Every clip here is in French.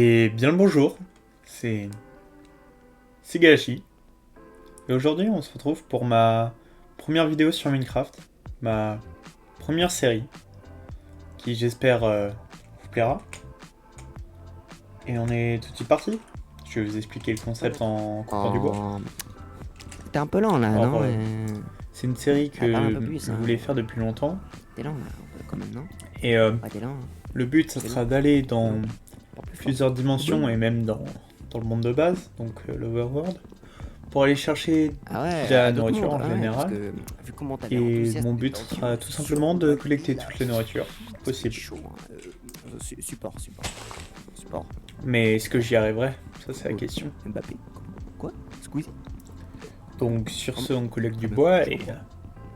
Et bien le bonjour, c'est Galashi. Et aujourd'hui on se retrouve pour ma première vidéo sur Minecraft, ma première série, qui j'espère vous plaira. Et on est tout de suite parti. Je vais vous expliquer le concept en coupant du bois. Oh, t'es un peu lent là, Alors non c'est une série parle un que peu plus, je hein. voulais faire depuis longtemps. T'es lent là, un peu quand même, non? Et Ouais, t'es lent. Hein. le but ça C'est sera long. d'aller dans Non. Parle plus fort. plusieurs dimensions et même dans le monde de base, donc l'Overworld, pour aller chercher Ah ouais, de la d'autres nourriture mondes. en Ah ouais, parce général. que vu comment t'as l'air Et enthousiaste mon d'être but dans le sera game, tout c'est sûr simplement qu'on de va collecter là. toutes les nourritures C'est possibles. chaud. Hein. Support. Mais est-ce que j'y arriverai? Ça c'est la question. Mbappé. Quoi? Squeezie. Donc sur ce, on collecte du Très bien, bois je et comprends.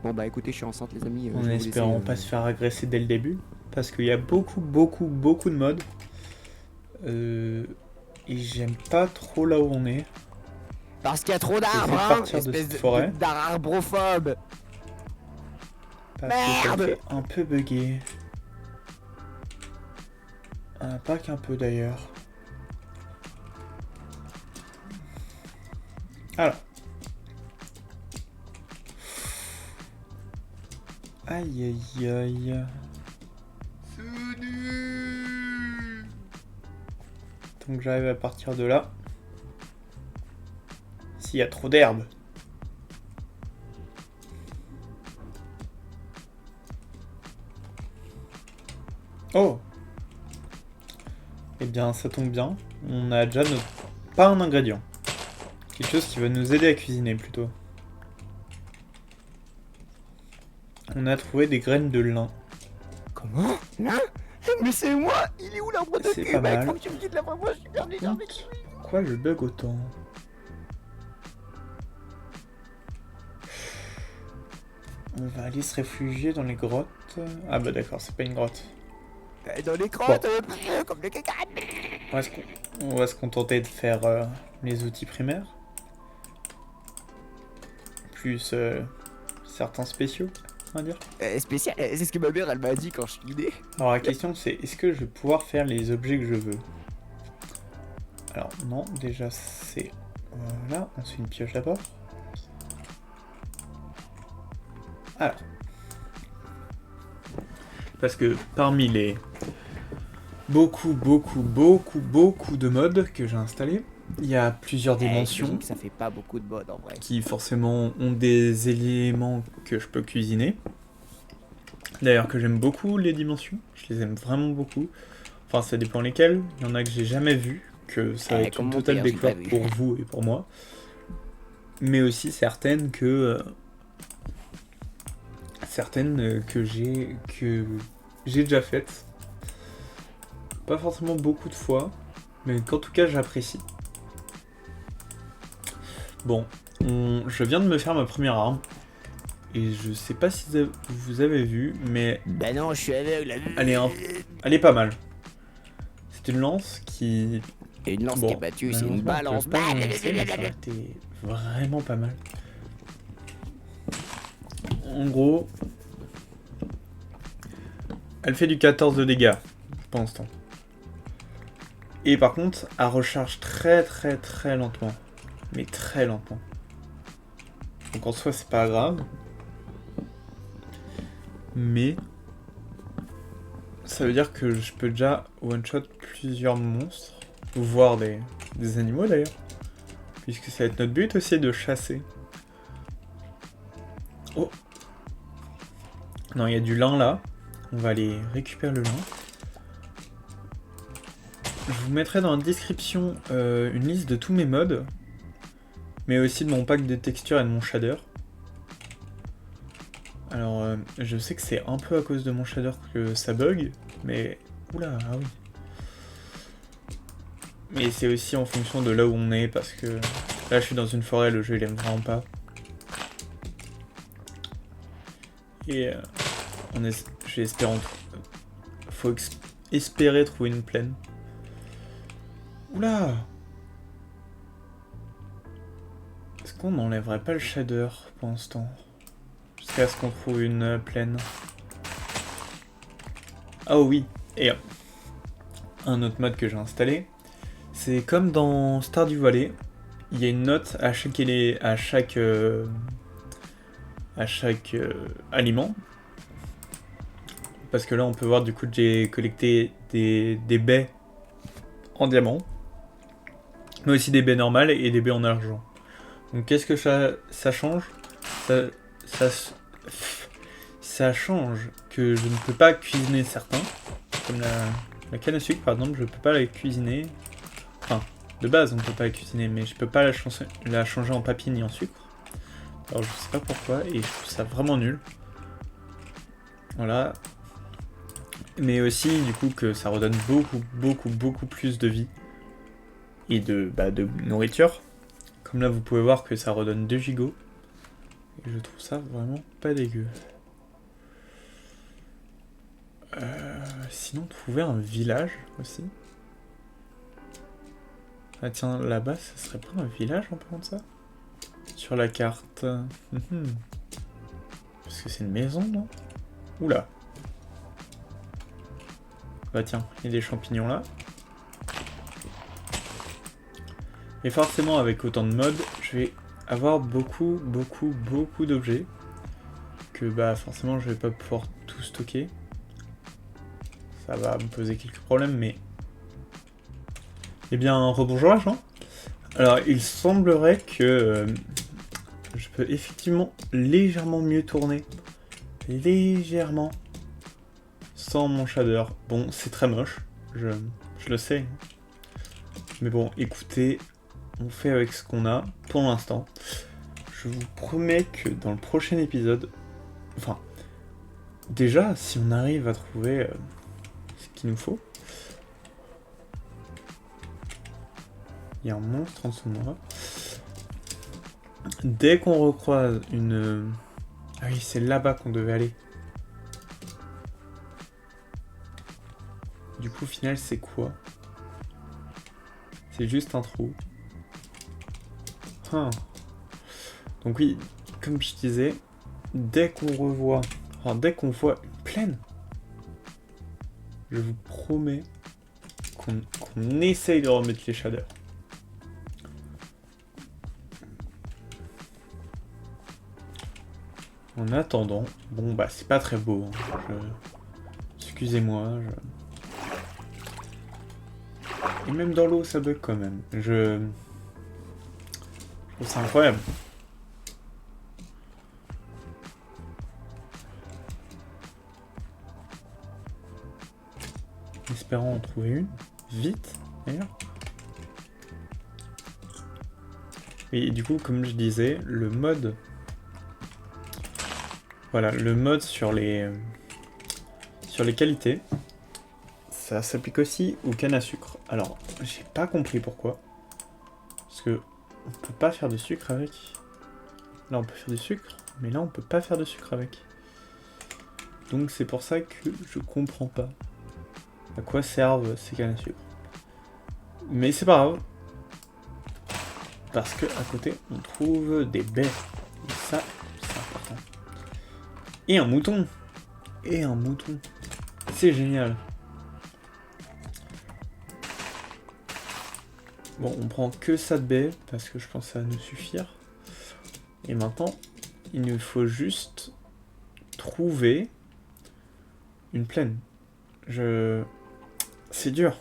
Bon bah écoutez, je suis enceinte les amis. en Je vais vous espérant laisser, pas se faire agresser dès le début. Parce qu'il y a beaucoup de modes. Et j'aime pas trop là où on est. Parce qu'il y a trop Je vais essayer d'arbres, de hein, partir de espèce cette forêt. d'arbrophobe. Parce que ça me Merde. fait un peu bugger. Pas qu'un peu d'ailleurs. Alors. Aïe aïe aïe. Donc j'arrive à partir de là. S'il y a trop d'herbe. Oh. Eh bien ça tombe bien. On a déjà pas un ingrédient. Quelque chose qui va nous aider à cuisiner plutôt. On a trouvé des graines de lin. Comment? Hein? Mais c'est moi! Il est où l'arbre de C'est cul, pas mec? mal. Faut que tu me dises la vraie voix, je suis perdu dans mes Contre, pourquoi je bug autant? On va aller se réfugier dans les grottes. Ah bah d'accord, c'est pas une grotte. Dans les crottes, Bon. comme le caca! On va se contenter de faire les outils primaires. Plus certains spéciaux, on va dire. Spécial, c'est ce que ma mère elle m'a dit quand je suis né. Alors la question c'est, est-ce que je vais pouvoir faire les objets que je veux? Alors non, déjà c'est... Voilà, on se fait une pioche d'abord. Alors. Parce que parmi les beaucoup de modes que j'ai installés, il y a plusieurs dimensions Que ça fait pas beaucoup de mode en vrai. qui forcément ont des éléments que je peux cuisiner. D'ailleurs que j'aime beaucoup les dimensions, je les aime vraiment beaucoup. Enfin ça dépend lesquelles, il y en a que j'ai jamais vu, que ça va être une totale découverte pour vous et pour moi. Mais aussi certaines que j'ai déjà faites. Pas forcément beaucoup de fois, mais qu'en tout cas j'apprécie. Bon, je viens de me faire ma première arme. Et je sais pas si vous avez vu, mais... Bah non, je suis aveugle. Elle est pas mal. C'est une lance qui... Une lance qui est battue, c'est une balance. C'était vraiment pas mal. En gros... Elle fait du 14 de dégâts, pour l'instant. Et par contre, elle recharge très lentement. Mais très lentement. Donc en soi, c'est pas grave. Mais... ça veut dire que je peux déjà one-shot plusieurs monstres. Ou voir des animaux d'ailleurs. Puisque ça va être notre but aussi de chasser. Oh! Non, il y a du lin là. On va aller récupérer le lin. Je vous mettrai dans la description une liste de tous mes mods. Mais aussi de mon pack de textures et de mon shader. Alors, je sais que c'est un peu à cause de mon shader que ça bug. Mais... Oula, ah oui. Mais c'est aussi en fonction de là où on est, parce que là je suis dans une forêt, le jeu il aime vraiment pas. Et j'espère faut espérer trouver une plaine. Oula! Est-ce qu'on n'enlèverait pas le shader pour l'instant? Jusqu'à ce qu'on trouve une plaine. Ah oui, et un autre mode que j'ai installé, C'est comme dans Stardew Valley, il y a une note à chaque aliment. Parce que là, on peut voir du coup que j'ai collecté des baies en diamant, mais aussi des baies normales et des baies en argent. Donc qu'est-ce que ça change ça, ça change que je ne peux pas cuisiner certains, comme la canne à sucre par exemple, je peux pas la cuisiner. Enfin, de base on peut pas la cuisiner, mais je peux pas la changer en papier ni en sucre. Alors je sais pas pourquoi et je trouve ça vraiment nul. Voilà. Mais aussi du coup que ça redonne beaucoup plus de vie et de nourriture. Comme là vous pouvez voir que ça redonne 2 gigots. Et je trouve ça vraiment pas dégueu. Sinon trouver un village aussi. Ah tiens, là-bas ça serait pas un village en parlant de ça? Sur la carte. Parce que c'est une maison, non? Oula. Bah tiens, il y a des champignons là. Et forcément avec autant de modes, je vais avoir beaucoup d'objets. Que bah forcément je vais pas pouvoir tout stocker. Ça va me poser quelques problèmes, mais... Eh bien, rebonjour Jean. Alors, il semblerait que je peux effectivement légèrement mieux tourner. Légèrement. Sans mon shader. Bon, c'est très moche. Je le sais. Mais bon, écoutez, on fait avec ce qu'on a pour l'instant. Je vous promets que dans le prochain épisode... Enfin, déjà, si on arrive à trouver ce qu'il nous faut... Il y a un monstre en dessous de moi. Dès qu'on recroise une... Ah oui, c'est là-bas qu'on devait aller. Du coup, au final, c'est quoi? C'est juste un trou. Donc oui, comme je disais, dès qu'on revoit... Enfin, dès qu'on voit une plaine, je vous promets qu'on essaye de remettre les shaders. En attendant, bon bah c'est pas très beau, hein. Excusez-moi, Et même dans l'eau ça bug quand même, je trouve ça incroyable. Espérons en trouver une, vite d'ailleurs. Et du coup comme je disais, le mode... Voilà, le mode sur les qualités, ça s'applique aussi aux cannes à sucre. Alors, j'ai pas compris pourquoi. Parce que on peut pas faire de sucre avec. Là, on peut faire du sucre, mais là, on peut pas faire de sucre avec. Donc, c'est pour ça que je comprends pas à quoi servent ces cannes à sucre. Mais c'est pas grave. Parce que à côté, on trouve des baies. Et ça, c'est important. Et un mouton. Et un mouton. C'est génial. Bon, on prend que ça de baies, parce que je pense que ça va nous suffire. Et maintenant, il nous faut juste trouver une plaine. C'est dur.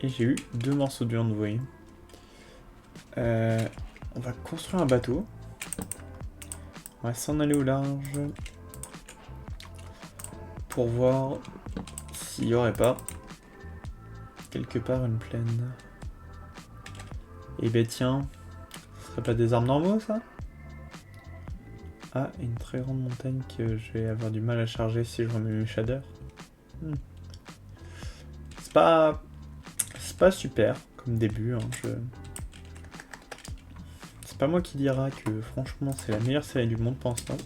Et j'ai eu 2 morceaux de viande, vous voyez. On va construire un bateau. On va s'en aller au large. Pour voir s'il n'y aurait pas quelque part une plaine. Et ben tiens, ce serait pas des arbres normaux ça? Ah, une très grande montagne que je vais avoir du mal à charger si je remets mes shaders. C'est pas super comme début, hein. C'est pas moi qui dira que franchement c'est la meilleure série du monde pour l'instant.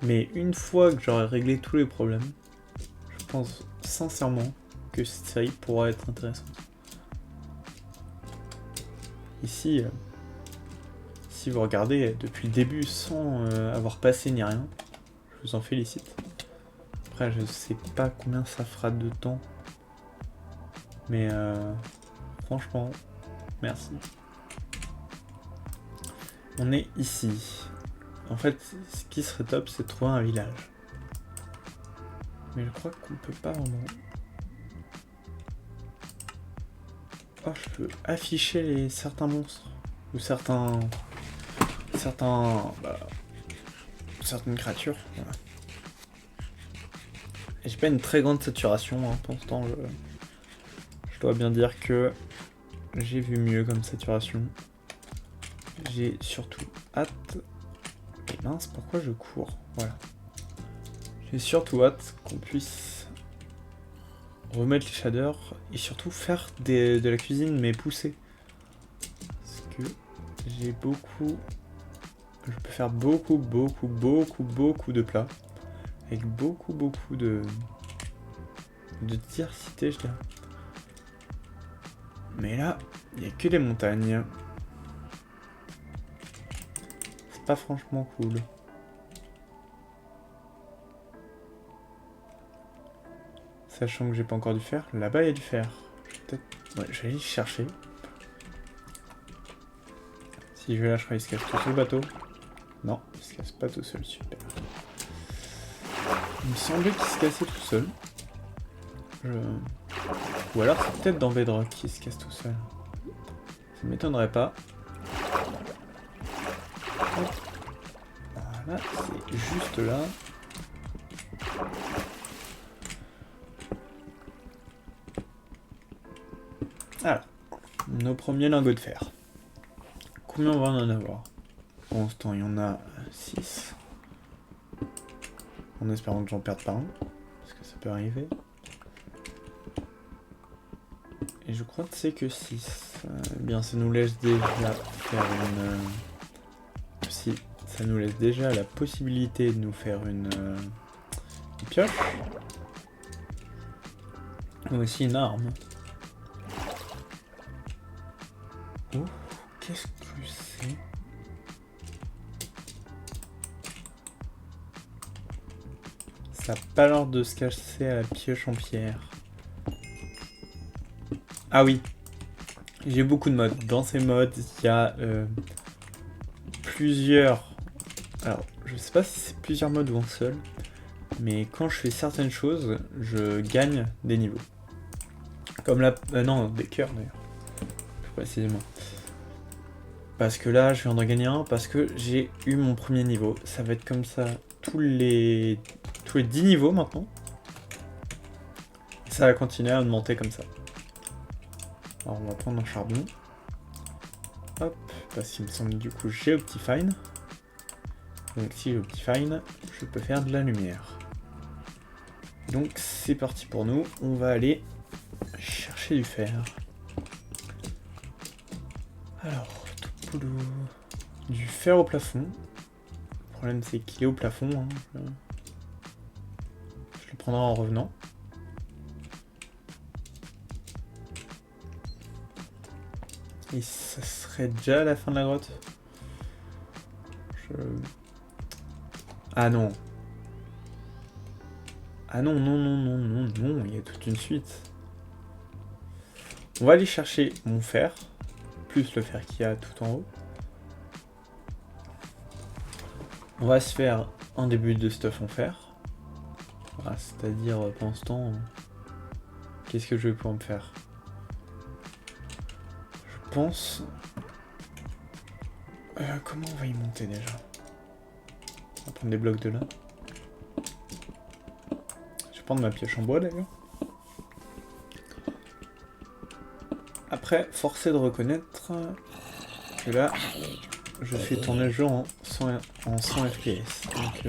Mais une fois que j'aurai réglé tous les problèmes, je pense sincèrement que cette série pourra être intéressante. Ici, si vous regardez depuis le début sans avoir passé ni rien, je vous en félicite. Après, je sais pas combien ça fera de temps. Mais franchement, merci. On est ici. En fait, ce qui serait top, c'est de trouver un village. Mais je crois qu'on peut pas vraiment... Oh, je peux afficher certains monstres. Ou certaines créatures. Voilà. Et j'ai pas une très grande saturation, hein. Pour l'instant, je dois bien dire que j'ai vu mieux comme saturation. J'ai surtout hâte... Et mince, pourquoi je cours? Voilà. J'ai surtout hâte qu'on puisse remettre les shaders et surtout faire de la cuisine mais poussée. Parce que j'ai beaucoup... Je peux faire beaucoup de plats. Avec beaucoup de diversité, je dirais. Mais là, il n'y a que des montagnes. C'est pas franchement cool. Sachant que j'ai pas encore du fer. Là-bas, il y a du fer. Ouais, je vais aller chercher. Si je vais là, je crois qu'il se casse tout seul le bateau. Non, il se casse pas tout seul, super. Il me semblait qu'il se cassait tout seul. Ou alors c'est peut-être dans Bedrock qu'il se casse tout seul. Ça m'étonnerait pas. Hop. Voilà, c'est juste là. Alors, nos premiers lingots de fer. Combien on va en avoir? Pour l'instant, il y en a 6. En espérant que j'en perde pas un. Parce que ça peut arriver. Et je crois que c'est que 6. Eh bien, ça nous laisse déjà faire une... Si, ça nous laisse déjà la possibilité de nous faire une pioche. Ou aussi une arme. Oh, qu'est-ce que c'est? Ça a pas l'air de se casser à la pioche en pierre. Ah oui, j'ai beaucoup de modes. Dans ces modes, il y a plusieurs... Alors, je sais pas si c'est plusieurs modes ou un seul. Mais quand je fais certaines choses, je gagne des niveaux. Comme la... non, des cœurs d'ailleurs. Plus précisément. Parce que là, je viens d'en gagner un parce que j'ai eu mon premier niveau. Ça va être comme ça tous les 10 niveaux maintenant. Et ça va continuer à augmenter comme ça. Alors on va prendre un charbon. Hop, parce qu'il me semble que du coup j'ai Optifine. Donc si j'ai Optifine, je peux faire de la lumière. Donc c'est parti pour nous. On va aller chercher du fer. Alors, du fer au plafond. Le problème c'est qu'il est au plafond. Hein. Je le prendrai en revenant. Et ça serait déjà la fin de la grotte. Ah non. Ah non, non, il y a toute une suite. On va aller chercher mon fer, plus le fer qu'il y a tout en haut. On va se faire un début de stuff en fer. Voilà, c'est-à-dire, pour l'instant, qu'est-ce que je vais pouvoir me faire? Je pense... comment on va y monter déjà? On va prendre des blocs de là. Je vais prendre ma pioche en bois d'ailleurs. Après, force est de reconnaître que là, je fais tourner le jeu en 100 FPS. Donc,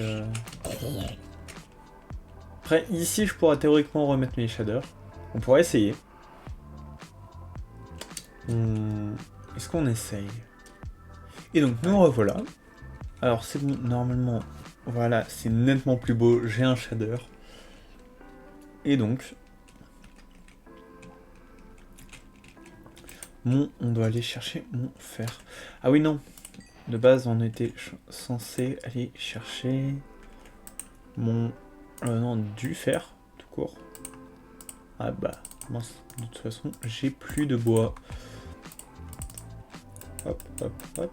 après, ici, je pourrais théoriquement remettre mes shaders. On pourrait essayer. Est-ce qu'on essaye? Et donc, nous revoilà. Alors, c'est normalement... Voilà, c'est nettement plus beau. J'ai un shader. Et donc... on doit aller chercher mon fer. Ah oui, non. De base, on était censé aller chercher mon Non, du fer, tout court. Ah bah, mince, de toute façon, j'ai plus de bois. Hop, hop, hop.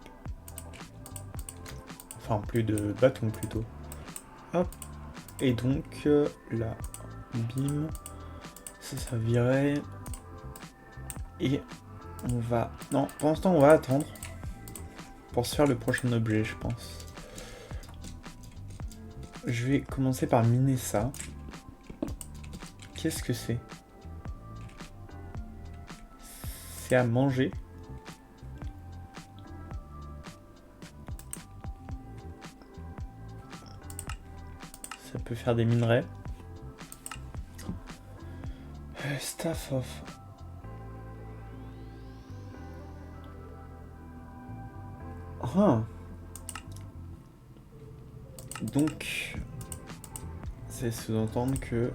Enfin, plus de bâton plutôt. Hop. Et donc, là, bim. Ça virait. Et on va... Non, pour l'instant, on va attendre. Pour se faire le prochain objet, je pense. Je vais commencer par miner ça. Qu'est-ce que c'est? C'est à manger. Ça peut faire des minerais. Staff of... Ah. Donc, c'est sous-entendre que...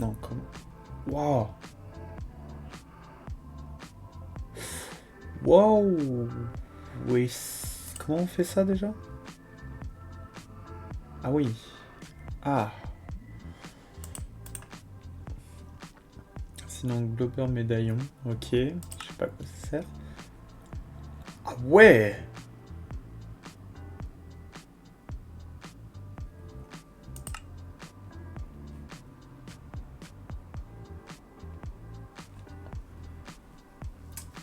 Non, comme... Waouh. Waouh. Oui, comment on fait ça déjà? Ah oui. Ah. Sinon, Glober médaillon. Ok. Je sais pas à quoi ça sert. Ah ouais.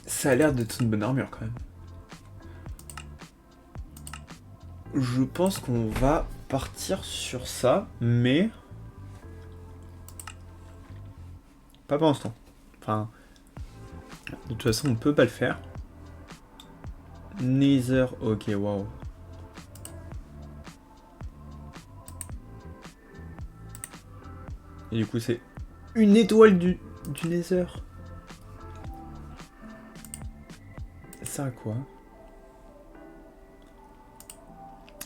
Ça a l'air d'être une bonne armure quand même. Je pense qu'on va partir sur ça, mais... Pas pour l'instant. Enfin... De toute façon, on peut pas le faire. Nether, ok, waouh. Et du coup, c'est une étoile du Nether. Ça à quoi?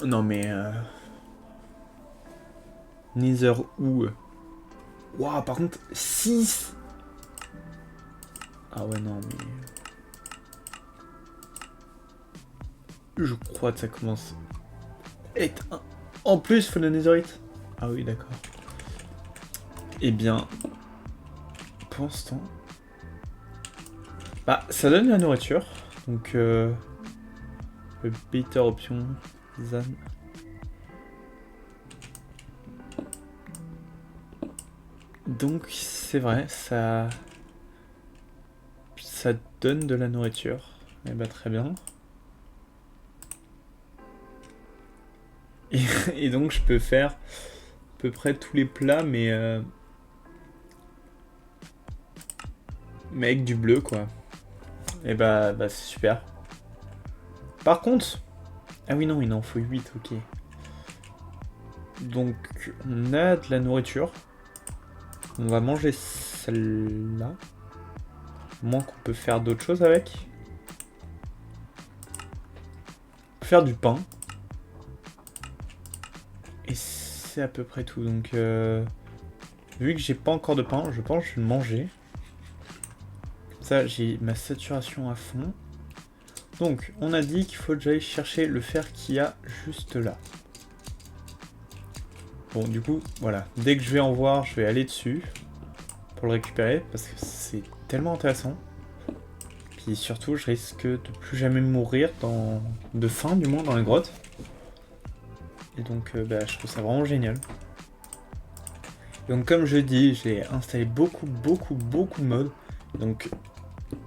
Non mais... Nether où? Waouh, par contre, 6. Ah ouais, non, mais... Je crois que ça commence... Être un... En plus, faut le netherite. Ah oui, d'accord. Eh bien... Pour l'instant... Bah, ça donne de la nourriture. Donc, le better option... Zan... Donc, c'est vrai, ça donne de la nourriture. Et bah, très bien. Et donc, je peux faire à peu près tous les plats, mais avec du bleu, quoi. Et bah c'est super. Par contre... Ah oui, non, il en faut 8, ok. Donc, on a de la nourriture. On va manger celle-là. Moins qu'on peut faire d'autres choses avec. On peut faire du pain. Et c'est à peu près tout. Donc, vu que j'ai pas encore de pain, je pense que je vais le manger. Comme ça, j'ai ma saturation à fond. Donc, on a dit qu'il faut que j'aille chercher le fer qu'il y a juste là. Bon, du coup, voilà. Dès que je vais en voir, je vais aller dessus pour le récupérer parce que c'est tellement intéressant. Puis surtout, je risque de plus jamais mourir de faim, du moins, dans les grottes. Et donc, je trouve ça vraiment génial. Donc, comme je dis, j'ai installé beaucoup de modes. Donc,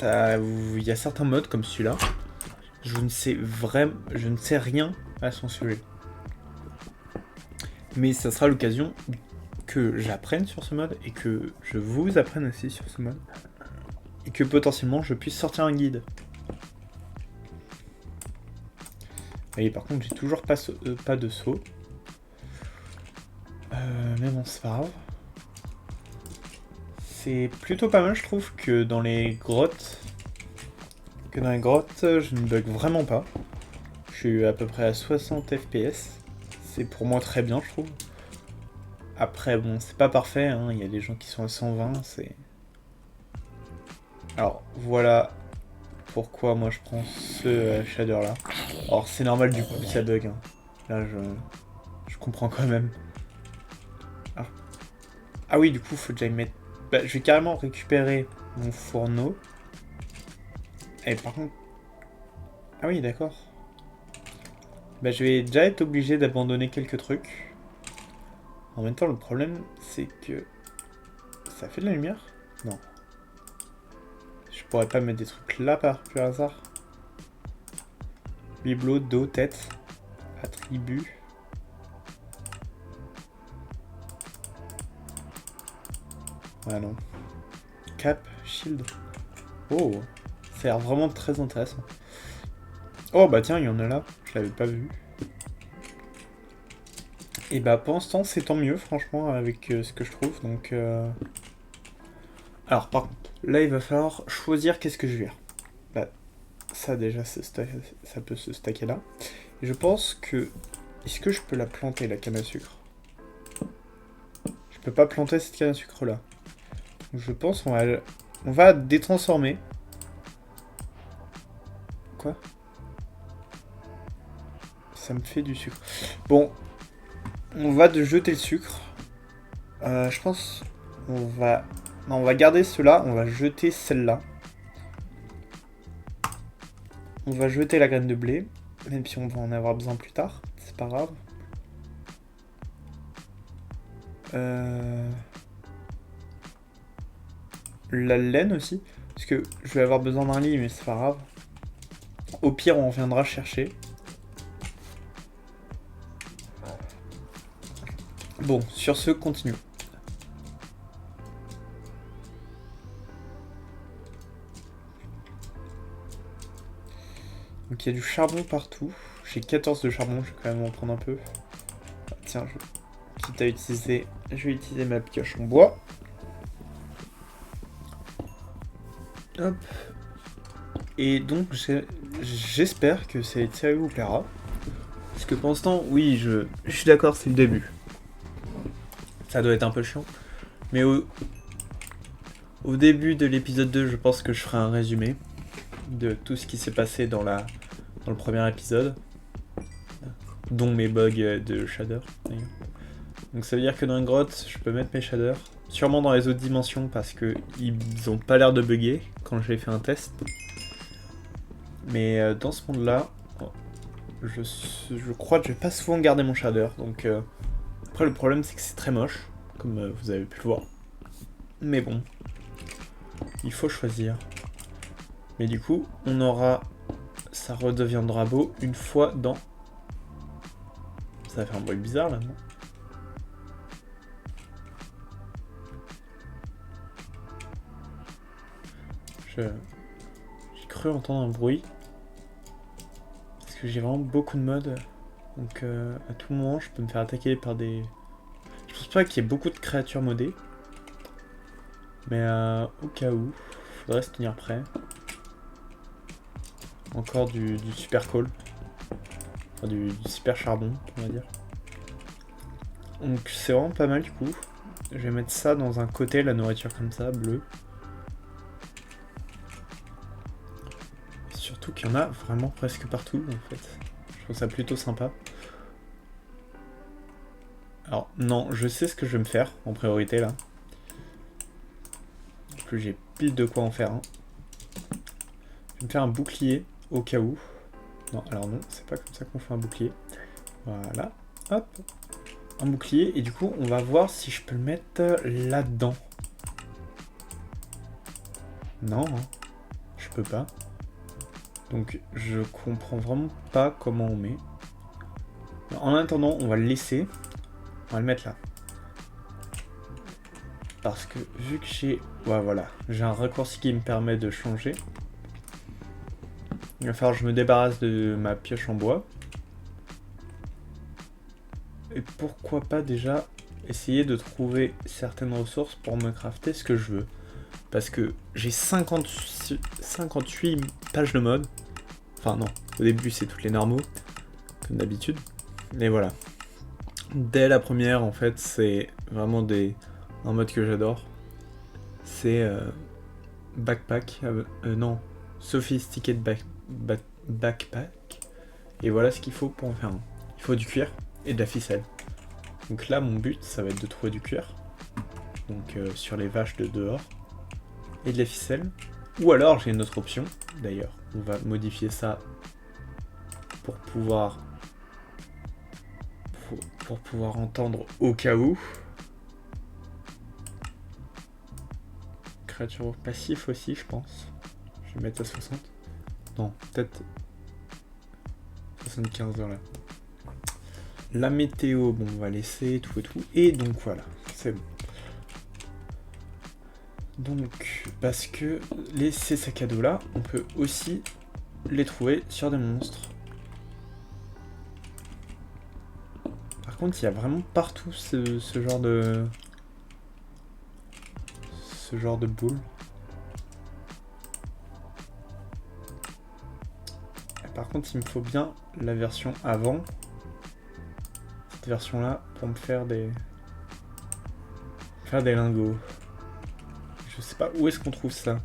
il y a certains modes comme celui-là. Je ne sais rien à son sujet. Mais ça sera l'occasion que j'apprenne sur ce mode et que je vous apprenne aussi sur ce mode. Et que potentiellement je puisse sortir un guide. Et par contre, j'ai toujours pas de saut. Mais bon, c'est pas grave. C'est plutôt pas mal, je trouve, que dans les grottes. Je ne bug vraiment pas. Je suis à peu près à 60 FPS. C'est pour moi très bien, je trouve. Après, bon, c'est pas parfait, hein. Il y a des gens qui sont à 120, c'est... Alors, voilà pourquoi moi je prends ce shader là. Alors, c'est normal du coup que ça bug, hein. Là, je comprends quand même. Ah oui, du coup, faut que j'aille mettre... Bah, je vais carrément récupérer mon fourneau. Et par contre... Ah oui, d'accord. Bah, je vais déjà être obligé d'abandonner quelques trucs. En même temps, le problème, c'est que... Ça fait de la lumière? Non. Je pourrais pas mettre des trucs là par pur hasard. Bibelot, dos, tête. Attribut. Ah non. Cap, shield. Oh, ça a l'air vraiment très intéressant. Oh bah tiens, il y en a là. Je l'avais pas vu. Et bah pour l'instant, c'est tant mieux, franchement, avec ce que je trouve. Donc... Alors par contre, là, il va falloir choisir qu'est-ce que je vais faire. Bah, ça déjà, ça peut se stacker là. Et je pense que... Est-ce que je peux la planter, la canne à sucre? Je peux pas planter cette canne à sucre là. Donc, je pense on va détransformer. Quoi? Ça me fait du sucre. Bon, on va jeter le sucre. Je pense on va... Non, on va garder cela, on va jeter celle-là. On va jeter la graine de blé, même si on va en avoir besoin plus tard, c'est pas grave. La laine aussi, parce que je vais avoir besoin d'un lit, mais c'est pas grave. Au pire, on reviendra chercher. Bon, sur ce, continue. Donc il y a du charbon partout. J'ai 14 de charbon, je vais quand même en prendre un peu. Ah, tiens, quitte à utiliser... Je vais utiliser ma pioche en bois. Hop. Et donc j'espère que cette série vous plaira. Parce que pour l'instant, oui, je suis d'accord, c'est le début. Ça doit être un peu chiant. Mais au début de l'épisode 2, je pense que je ferai un résumé de tout ce qui s'est passé dans le premier épisode. Dont mes bugs de shader. Donc ça veut dire que dans une grotte, je peux mettre mes shaders. Sûrement dans les autres dimensions parce que ils ont pas l'air de bugger quand j'ai fait un test. Mais dans ce monde-là, je crois que je vais pas souvent garder mon shader. Donc après le problème c'est que c'est très moche, comme vous avez pu le voir. Mais bon, il faut choisir. Mais du coup, on aura... Ça redeviendra beau une fois dans... Ça fait un bruit bizarre là, non? J'ai cru entendre un bruit. Parce que j'ai vraiment beaucoup de modes. Donc à tout moment, je peux me faire attaquer par des... Je pense pas qu'il y ait beaucoup de créatures modées. Mais au cas où, faudrait se tenir prêt. Encore du super coal. Enfin, du super charbon, on va dire. Donc c'est vraiment pas mal du coup. Je vais mettre ça dans un côté, la nourriture comme ça, bleue. Surtout qu'il y en a vraiment presque partout en fait. Je trouve ça plutôt sympa. Alors non, je sais ce que je vais me faire en priorité là. En plus j'ai pile de quoi en faire. Hein. Je vais me faire un bouclier au cas où. Non, alors non, c'est pas comme ça qu'on fait un bouclier. Voilà, hop. Un bouclier, et du coup, on va voir si je peux le mettre là-dedans. Non, hein, je peux pas. Donc, je comprends vraiment pas comment on met. En attendant, on va le laisser. On va le mettre là. Parce que vu que j'ai... Ouais, voilà, j'ai un raccourci qui me permet de changer. Il va falloir que je me débarrasse de ma pioche en bois. Et pourquoi pas déjà essayer de trouver certaines ressources pour me crafter ce que je veux. Parce que j'ai 58 pages de mode. Enfin non, au début c'est toutes les normaux, comme d'habitude. Mais voilà. Dès la première, en fait, c'est vraiment un mode que j'adore. C'est backpack. Non, sophisticated backpack. Et voilà ce qu'il faut pour en faire un. Il faut du cuir et de la ficelle. Donc là, mon but, ça va être de trouver du cuir. donc sur les vaches de dehors, et de la ficelle. Ou alors j'ai une autre option, d'ailleurs, on va modifier ça pour pouvoir entendre au cas où. Créature passif aussi, je pense. Je vais mettre à 60. Non, peut-être 75 là. La météo, bon, on va laisser tout et tout. Et donc voilà, c'est bon. Donc, parce que ces sacs à dos là, on peut aussi les trouver sur des monstres. Par contre, il y a vraiment partout ce genre de... boule. Par contre, il me faut bien la version avant. Cette version là, pour me faire des... lingots. Je sais pas où est-ce qu'on trouve ça.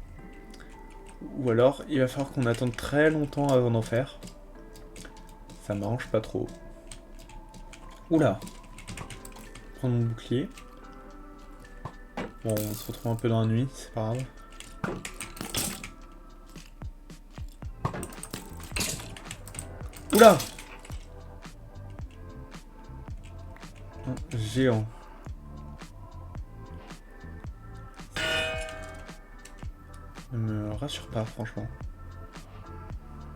Ou alors, il va falloir qu'on attende très longtemps avant d'en faire. Ça m'arrange pas trop. Oula. Prendre mon bouclier. Bon, on se retrouve un peu dans la nuit, c'est pas grave. Oula. Un géant. Ne me rassure pas, franchement.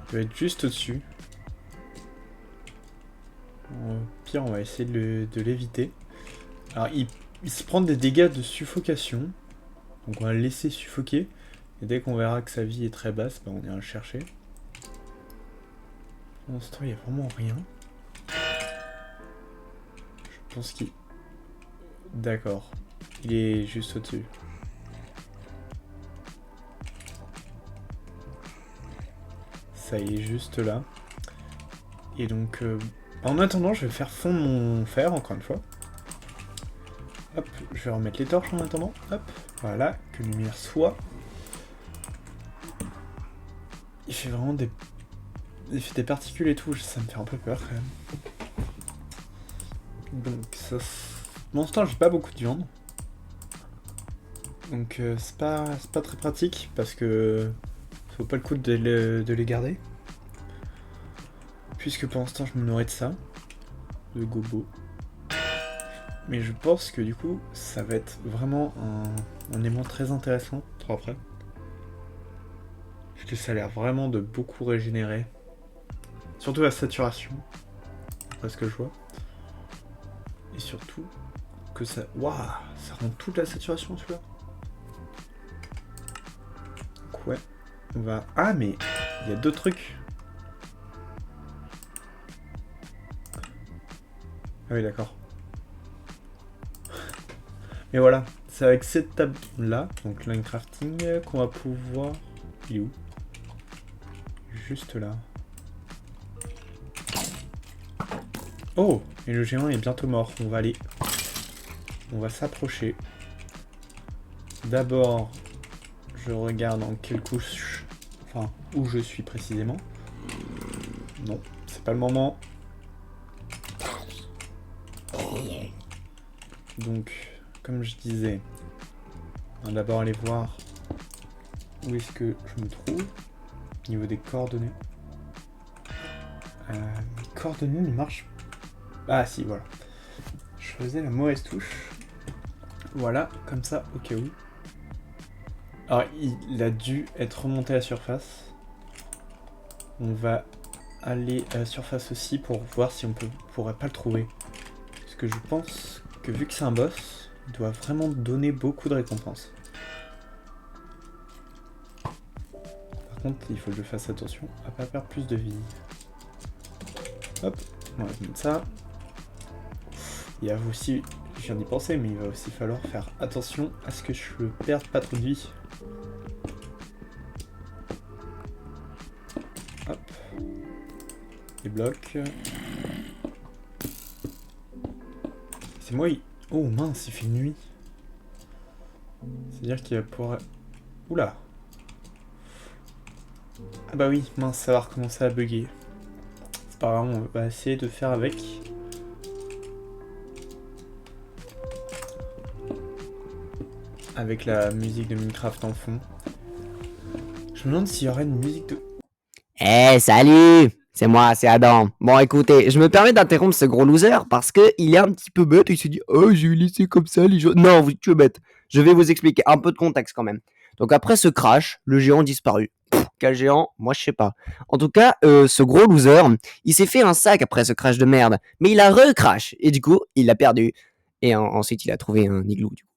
Il doit être juste au-dessus. Au pire, on va essayer de l'éviter. Alors, il se prend des dégâts de suffocation. Donc, on va le laisser suffoquer. Et dès qu'on verra que sa vie est très basse, bah, on ira le chercher. Pour l'instant, il n'y a vraiment rien. Je pense qu'il... D'accord. Il est juste au-dessus. Ça y est, juste là. Et donc, en attendant, je vais faire fondre mon fer, encore une fois. Hop, je vais remettre les torches en attendant. Hop, voilà, que la lumière soit. Il fait vraiment des... Il fait des particules et tout, ça me fait un peu peur quand même. Donc ça... Pour l'instant, j'ai pas beaucoup de viande. Donc c'est pas très pratique parce que ça vaut pas le coup de les garder. Puisque pour l'instant je me nourris de ça. De gobo. Mais je pense que du coup ça va être vraiment un aimant très intéressant pour après. Parce que ça a l'air vraiment de beaucoup régénérer. Surtout la saturation. Après ce que je vois. Et surtout que ça... Waouh, ça rend toute la saturation celui-là. Donc ouais, on va... Ah mais il y a deux trucs. Ah oui d'accord. Mais voilà, c'est avec cette table là, donc line crafting, qu'on va pouvoir... Il est où? Juste là. Oh, et le géant est bientôt mort. On va aller... On va s'approcher. D'abord, je regarde en quelle couche... Enfin, où je suis précisément. Non, c'est pas le moment. Donc, comme je disais, on va d'abord aller voir où est-ce que je me trouve. Au niveau des coordonnées. Les coordonnées ne marchent pas. Ah si, voilà. Je faisais la mauvaise touche. Voilà, comme ça, au cas où. Alors, il a dû être remonté à la surface. On va aller à la surface aussi pour voir si on pourrait pas le trouver. Parce que je pense que vu que c'est un boss, il doit vraiment donner beaucoup de récompenses. Par contre, il faut que je fasse attention à pas perdre plus de vie. Hop, on va mettre ça. Il y a aussi, je viens d'y penser, mais il va aussi falloir faire attention à ce que je ne perde pas trop de vie. Hop. Les blocs. C'est moi, Oh mince, il fait nuit. C'est-à-dire qu'il va pouvoir... Oula. Ah bah oui, mince, ça va recommencer à bugger. C'est pas grave, on va essayer de faire avec. avec la musique de Minecraft en fond. Je me demande s'il y aurait une musique de... Eh, salut! C'est moi, c'est Adam. Bon, écoutez, je me permets d'interrompre ce gros loser parce que il est un petit peu bête. Il se dit, oh, j'ai laissé comme ça les gens. Non, tu es bête. Je vais vous expliquer un peu de contexte quand même. Donc après ce crash, le géant disparu. Quel géant? Moi, je sais pas. En tout cas, ce gros loser, il s'est fait un sac après ce crash de merde. Mais il a recrash. Et du coup, il l'a perdu. Et ensuite, il a trouvé un igloo, du coup.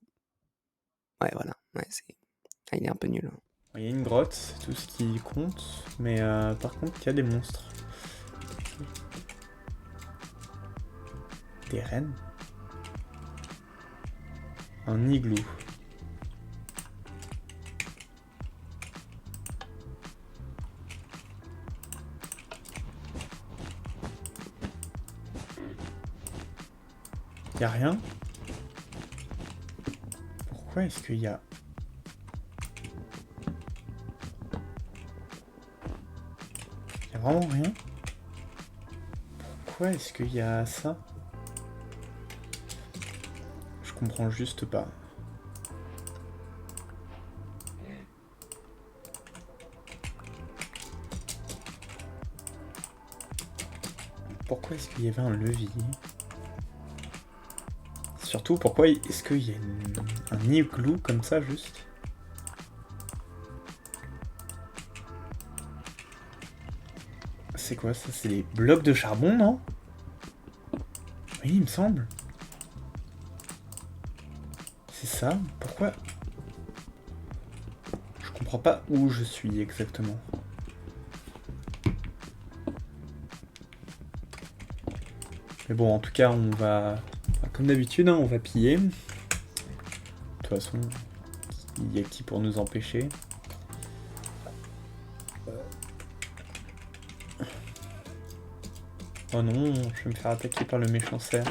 Ouais, voilà. Ouais, il est un peu nul. Il y a une grotte, c'est tout ce qui compte, mais par contre, il y a des monstres. Des rennes? Un igloo. Y a rien? Pourquoi est-ce qu'il y a... Y a vraiment rien? Pourquoi est-ce qu'il y a ça? Je comprends juste pas. Pourquoi est-ce qu'il y avait un levier? Surtout, pourquoi est-ce qu'il y a un igloo comme ça, juste? C'est quoi ça? C'est des blocs de charbon, non? Oui, il me semble. C'est ça? Pourquoi? Je comprends pas où je suis exactement. Mais bon, en tout cas, on va... Comme d'habitude, hein, on va piller. De toute façon, il y a qui pour nous empêcher? Oh non, je vais me faire attaquer par le méchant cerf.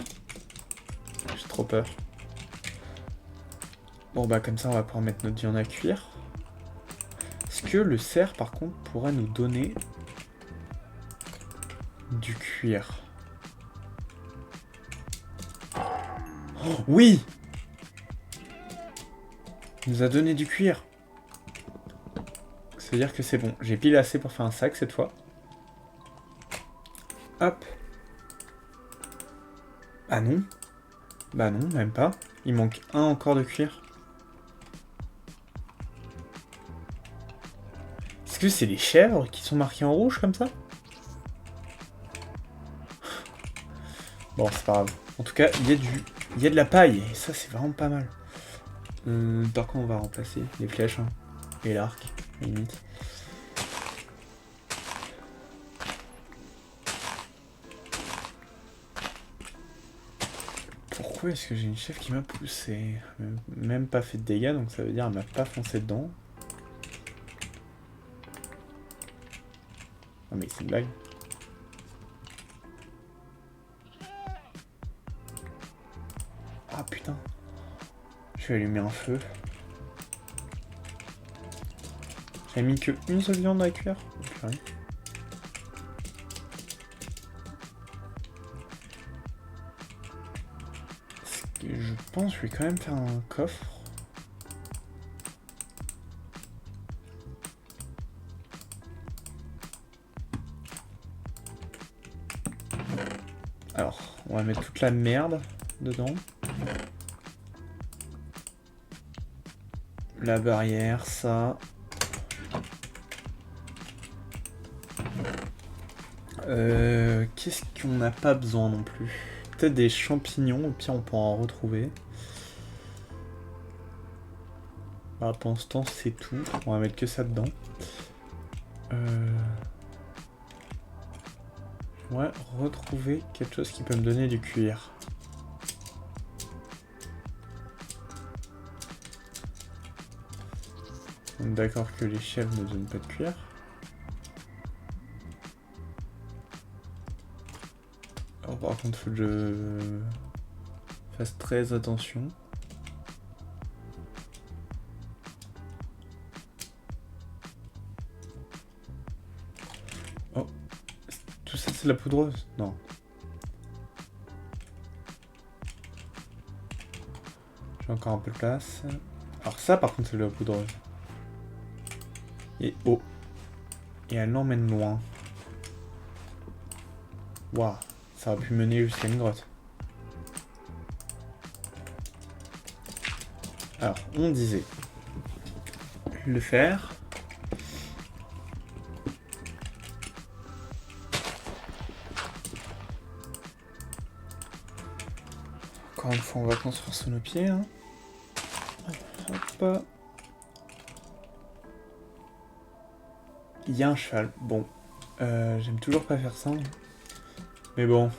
J'ai trop peur. Bon bah comme ça on va pouvoir mettre notre viande à cuire. Est-ce que le cerf par contre pourra nous donner du cuir? Oh, oui! Il nous a donné du cuir. Ça veut dire que c'est bon. J'ai pile assez pour faire un sac cette fois. Hop. Ah non. Bah non, même pas. Il manque un encore de cuir. Est-ce que c'est les chèvres qui sont marquées en rouge comme ça? Bon, c'est pas grave. En tout cas, il y a de la paille. Et ça, c'est vraiment pas mal. Par contre, on va remplacer les flèches hein, et l'arc, limite. Pourquoi est-ce que j'ai une chèvre qui m'a poussé? Même pas fait de dégâts, donc ça veut dire qu'elle m'a pas foncé dedans. Ah mais c'est une blague. Ah putain. Je vais allumer un feu. J'ai mis que une seule viande à cuire. Okay. Je pense que je vais quand même faire un coffre. Alors, on va mettre toute la merde dedans. La barrière, ça. Qu'est-ce qu'on n'a pas besoin non plus? Peut-être des champignons, au pire on pourra en retrouver. Voilà, pour l'instant c'est tout, on va mettre que ça dedans. Ouais, retrouver quelque chose qui peut me donner du cuir. On est d'accord que les chèvres ne donnent pas de cuir. Alors par contre, faut que je fasse très attention. Oh, tout ça c'est de la poudreuse? Non. J'ai encore un peu de place. Alors ça, par contre, c'est de la poudreuse. Et oh. Et elle l'emmène loin. Waouh. Ça aurait pu mener jusqu'à une grotte. Alors, on disait... le fer. Encore une fois, on va construire sous nos pieds. Hein. Hop. Il y a un cheval. Bon. J'aime toujours pas faire ça. Mais bon.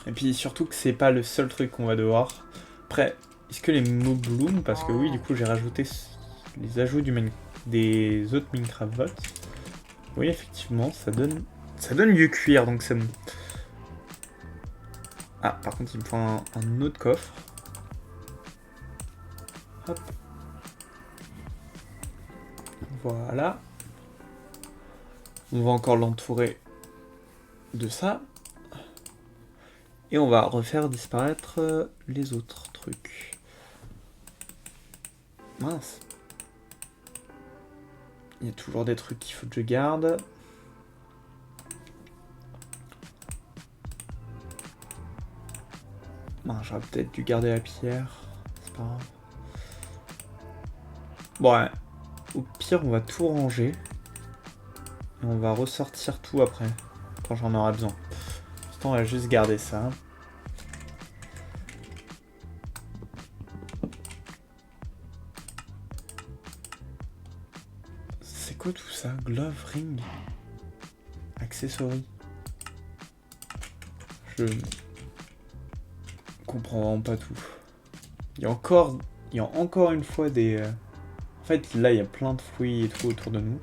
Et puis surtout que c'est pas le seul truc qu'on va devoir. Après, est-ce que les Moblooms, parce que oui, du coup, j'ai rajouté les ajouts des autres Minecraft Vault. Oui, effectivement, ça donne du cuir, donc c'est bon. Ah, par contre, il me faut un autre coffre. Hop. Voilà. On va encore l'entourer de ça. Et on va refaire disparaître les autres trucs. Mince. Il y a toujours des trucs qu'il faut que je garde. J'aurais peut-être dû garder la pierre. C'est pas grave. Bon, ouais. Au pire, on va tout ranger. Et on va ressortir tout après. Quand j'en aurai besoin. Pour l'instant, on va juste garder ça. C'est quoi tout ça? Glove, ring, accessory. Je comprends vraiment pas tout. Il y a encore une fois des... En fait, là, il y a plein de fruits et tout autour de nous.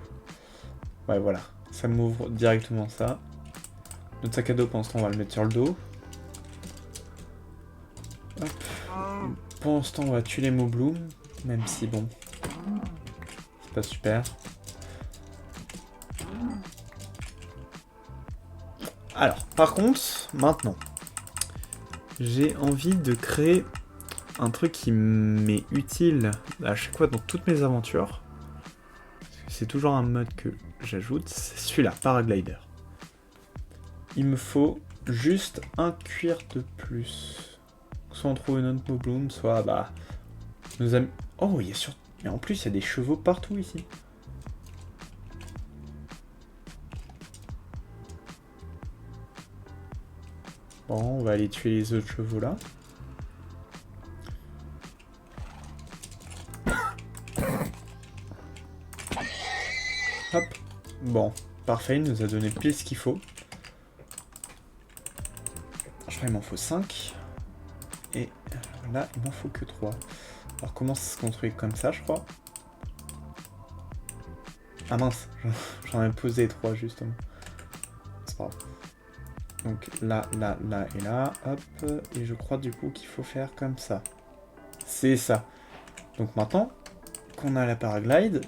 Ouais, voilà. Ça m'ouvre directement ça. Notre sac à dos, pendant ce temps, on va le mettre sur le dos. Hop. Pendant ce temps, on va tuer les Moblooms. Même si, bon... c'est pas super. Alors, par contre, maintenant... j'ai envie de créer un truc qui m'est utile à chaque fois dans toutes mes aventures. C'est toujours un mode que j'ajoute, c'est celui-là, Paraglider. Il me faut juste un cuir de plus. Soit on trouve une autre Mobloom, soit bah... nos amis... Oh, il y a sur... Mais en plus, il y a des chevaux partout ici. Bon, on va aller tuer les autres chevaux là. Hop. Bon, parfait, il nous a donné pile ce qu'il faut. Je crois qu'il m'en faut 5. Et là, il m'en faut que 3. Alors comment ça se construit comme ça, je crois? Ah mince, j'en ai posé 3 justement. C'est pas grave. Donc là, là, là et là, hop. Et je crois du coup qu'il faut faire comme ça. C'est ça. Donc maintenant qu'on a la paraglide,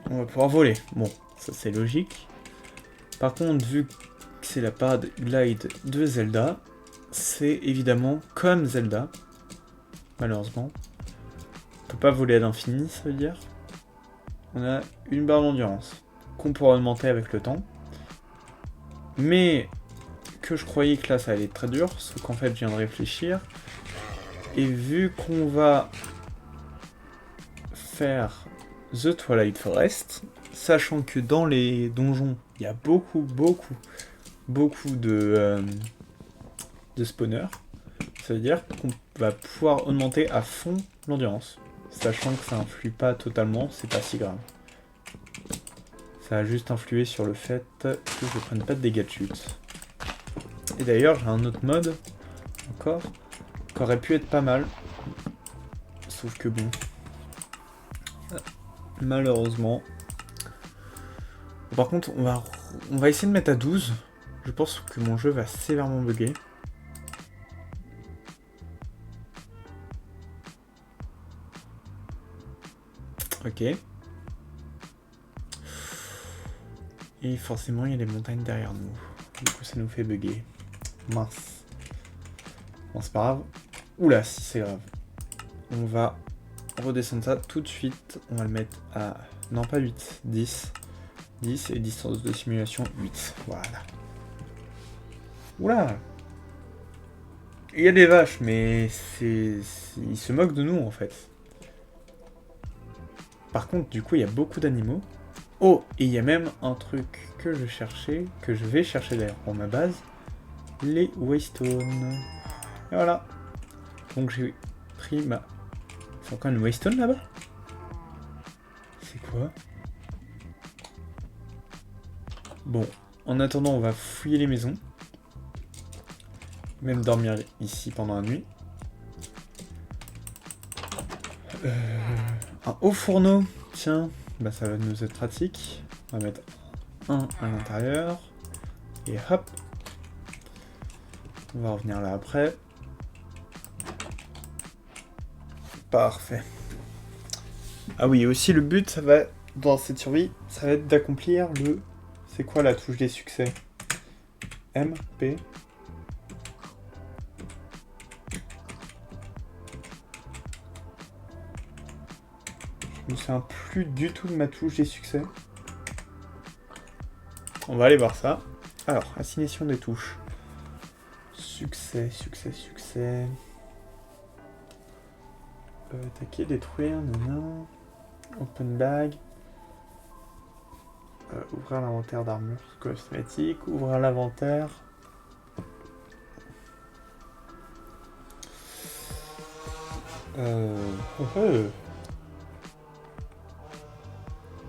on va pouvoir voler. Bon, ça c'est logique. Par contre, vu que c'est la paraglide de Zelda, c'est évidemment comme Zelda. Malheureusement. On peut pas voler à l'infini, ça veut dire. On a une barre d'endurance qu'on pourra augmenter avec le temps. Mais que je croyais que là ça allait être très dur, sauf qu'en fait je viens de réfléchir. Et vu qu'on va faire The Twilight Forest, sachant que dans les donjons, il y a beaucoup de spawners, ça veut dire qu'on va pouvoir augmenter à fond l'endurance. Sachant que ça influe pas totalement, c'est pas si grave. Ça a juste influé sur le fait que je prenne pas de dégâts de chute. Et d'ailleurs, j'ai un autre mode, encore, qui aurait pu être pas mal. Sauf que bon... malheureusement... Par contre, on va essayer de mettre à 12. Je pense que mon jeu va sévèrement bugger. Ok. Et forcément, il y a des montagnes derrière nous. Du coup, ça nous fait bugger. Mince. Bon, c'est pas grave. Oula, si c'est grave. On va redescendre ça tout de suite. On va le mettre à... Non, pas 8, 10. 10 et distance de simulation 8. Voilà. Oula! Il y a des vaches, mais ils se moquent de nous en fait. Par contre, du coup, il y a beaucoup d'animaux. Oh, et il y a même un truc que je cherchais, que je vais chercher d'ailleurs pour ma base. Les Waystones. Et voilà. Donc j'ai pris ma... C'est encore une Waystone là-bas? C'est quoi? Bon, en attendant, on va fouiller les maisons. Même dormir ici pendant la nuit. Un haut fourneau. Tiens, bah ça va nous être pratique. On va mettre un à l'intérieur. Et hop. On va revenir là après. Parfait. Ah oui, aussi le but, ça va, dans cette survie, ça va être d'accomplir le... C'est quoi la touche des succès? M, P... Je me souviens plus du tout de ma touche des succès. On va aller voir ça. Alors, assignation des touches. Succès, succès, succès. Attaquer, détruire, non. Open bag. Ouvrir l'inventaire d'armure cosmétique. Ouvrir l'inventaire.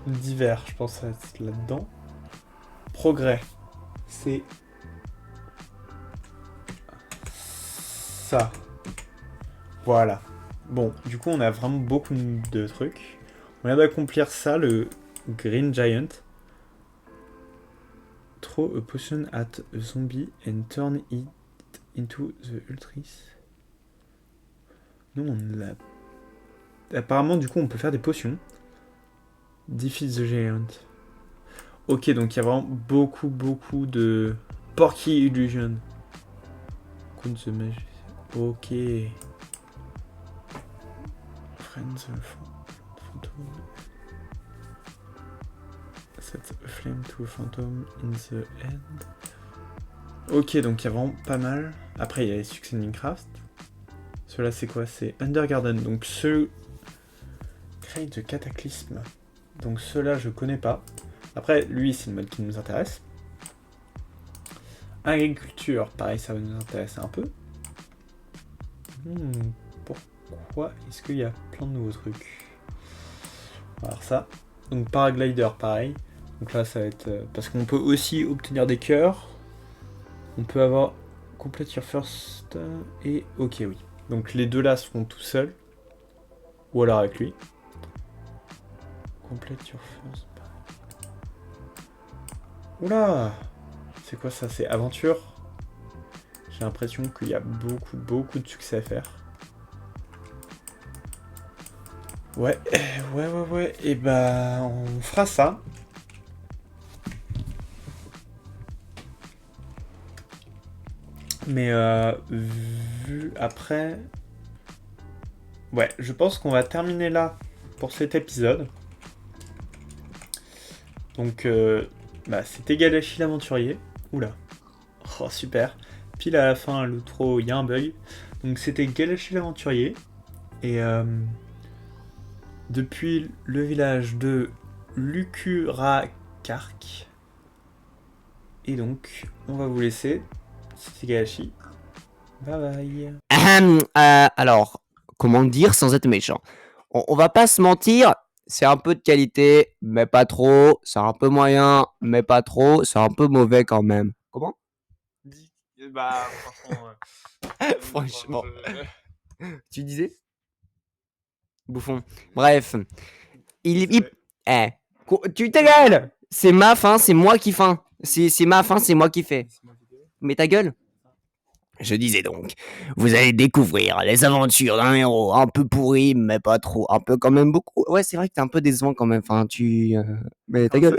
Divers, je pense à être là-dedans. Progrès. C'est... ça. Voilà. Bon, du coup, on a vraiment beaucoup de trucs. On vient d'accomplir ça, le Green Giant. Throw a potion at a zombie and turn it into the Ultris. Nous, on l'a... Apparemment, du coup, on peut faire des potions. Defeat the Giant. Ok, donc il y a vraiment beaucoup de... Porky Illusion. Contre the Magician. Ok. Friends Phantom. Set a flame to a phantom in the end. Ok, donc il y a vraiment pas mal. Après, il y a les succès de Minecraft. Ceux-là, c'est quoi? C'est Undergarden. Donc, ceux... Create the Cataclysme. Donc, ceux-là, je connais pas. Après, lui, c'est le mode qui nous intéresse. Agriculture, pareil, ça va nous intéresser un peu. Pourquoi est-ce qu'il y a plein de nouveaux trucs? On va voir ça. Donc, Paraglider, pareil. Donc là, ça va être... parce qu'on peut aussi obtenir des cœurs. On peut avoir... Complete your first... Et... Ok, oui. Donc les deux là seront tout seuls. Ou alors avec lui. Complete your first... Oula! C'est quoi ça? C'est aventure? J'ai l'impression qu'il y a beaucoup de succès à faire. Ouais. Et bah, on fera ça. Mais vu après... Ouais, je pense qu'on va terminer là pour cet épisode. Donc, c'était Galachi l'aventurier. Oula. Oh, super. Pile à la fin, l'outro, il y a un bug. Donc, c'était Galachi l'aventurier. Et depuis le village de Lukurakark. Et donc, on va vous laisser. C'était Galachi. Bye bye. Alors, comment dire sans être méchant? On va pas se mentir, c'est un peu de qualité, mais pas trop. C'est un peu moyen, mais pas trop. C'est un peu mauvais quand même. Comment? Bah, Franchement. Tu disais? Bouffon. Bref. Tu ta gueule! C'est ma fin, c'est moi qui fin. C'est ma fin, c'est moi qui fais. Mais ta gueule! Je disais donc, vous allez découvrir les aventures d'un héros un peu pourri, mais pas trop, un peu quand même beaucoup. Ouais, c'est vrai que t'es un peu décevant quand même. Enfin, mais ta gueule.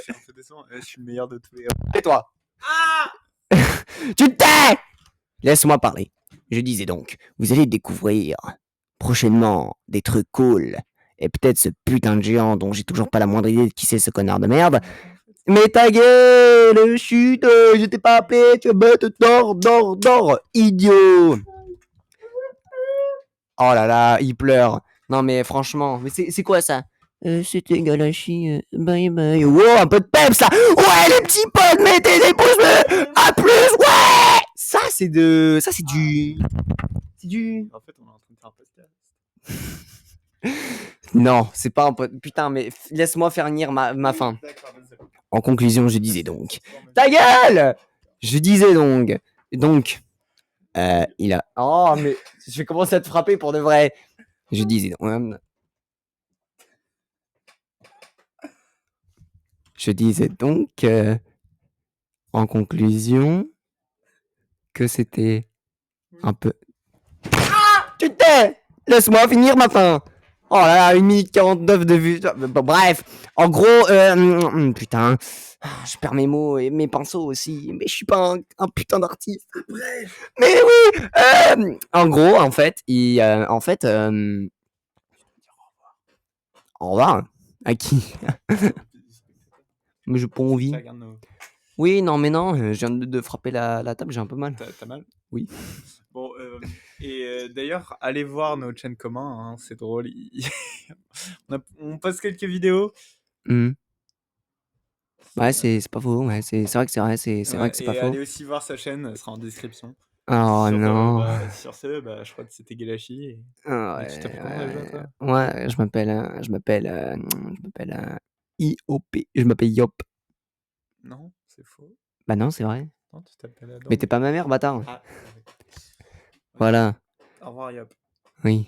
Je suis le meilleur de tous les... Et toi? Tu te tais! Laisse-moi parler. Je disais donc, vous allez découvrir prochainement des trucs cool, Et peut-être ce putain de géant dont j'ai toujours pas la moindre idée de qui c'est ce connard de merde. Mais ta gueule, chut, je t'ai pas appelé, tu es bête, dors, idiot. Oh là là, il pleure. Non mais franchement, mais c'est quoi ça? C'était Galachi, bye bye. Wow, un peu de peps là. Ouais, les petits potes, mettez des pouces bleus. À plus, ouais. Ça c'est du, c'est du. En fait, on est en train de faire un podcast. Non, c'est pas un pote. Putain, mais laisse-moi faire venir ma fin. D'accord, vas-y. En conclusion, je disais donc. Ta gueule. Je disais donc. Il a. Oh, mais je vais commencer à te frapper pour de vrai. Je disais donc. Je disais donc, en conclusion, que c'était un peu. Ah, tu te tais. Laisse-moi finir ma fin. Oh là là, 1 minute 49 de vue. Bon, bref, en gros, putain, je perds mes mots et mes pinceaux aussi, mais je suis pas un putain d'artiste. Bref. Mais oui, en gros, en fait, au revoir. À qui? Mais j'ai pas envie. Regarde nos- Oui, non, mais non, je viens de frapper la table, j'ai un peu mal. T'as mal? Oui. Bon, d'ailleurs, allez voir nos chaînes communs, hein, c'est drôle. On poste quelques vidéos. Mhm. Ouais, c'est pas faux, ouais, c'est vrai que c'est vrai, c'est vrai Ouais, que c'est et pas faux. allez aussi voir sa chaîne, elle sera en description. Oh non. Sur ce, je crois que c'était Gelachi. Et... Ah Mais tu t'appelles comment déjà, toi? ouais, IOP, je m'appelle Yop. Non, c'est faux. Bah non, c'est vrai. Non, tu t'appelles Adam. Mais t'es pas ma mère, bâtard. Ah, Voilà, au revoir, Yop. oui.